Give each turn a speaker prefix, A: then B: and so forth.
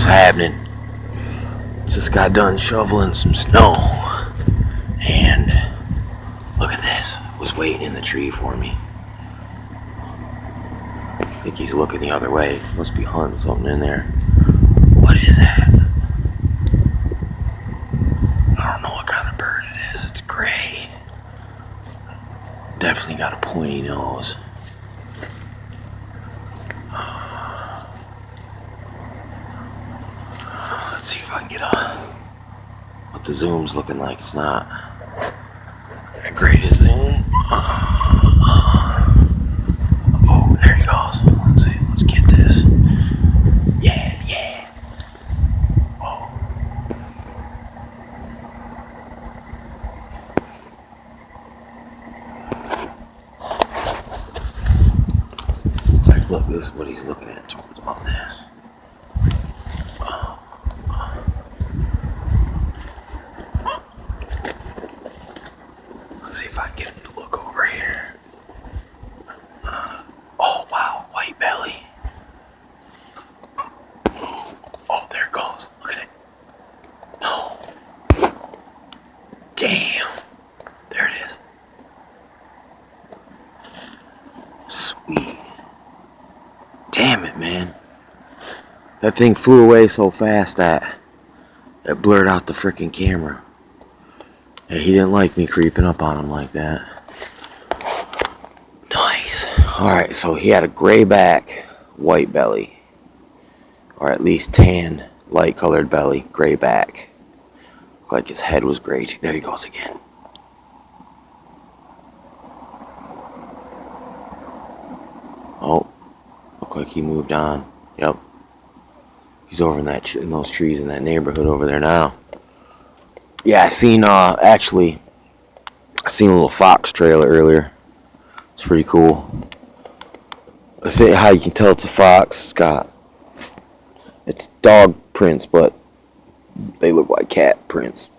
A: happening. Just got done shoveling some snow, and look at this. Was waiting in the tree for me. I think he's looking the other way. Must be hunting something in there. What is that? I don't know what kind of bird it is. It's gray. Definitely got a pointy nose. Let's see if I can get what the zoom's looking like. It's not a great zoom. Oh, there he goes. Let's see. Let's get this. Yeah. Oh. Like, look, this is what he's looking at towards about this. See if I can get him to look over here. Oh wow, white belly. Oh, there it goes. Look at it. No. Damn. There it is. Sweet. Damn it, man. That thing flew away so fast that it blurred out the freaking camera. Yeah, he didn't like me creeping up on him like that. Nice. Alright, so he had a gray back, white belly. Or at least tan, light colored belly, gray back. Looked like his head was gray. There he goes again. Oh, looked like he moved on. Yep. He's over in those trees in that neighborhood over there now. Yeah, I seen a little fox trailer earlier. It's pretty cool. I think how you can tell it's a fox. It's dog prints, but they look like cat prints.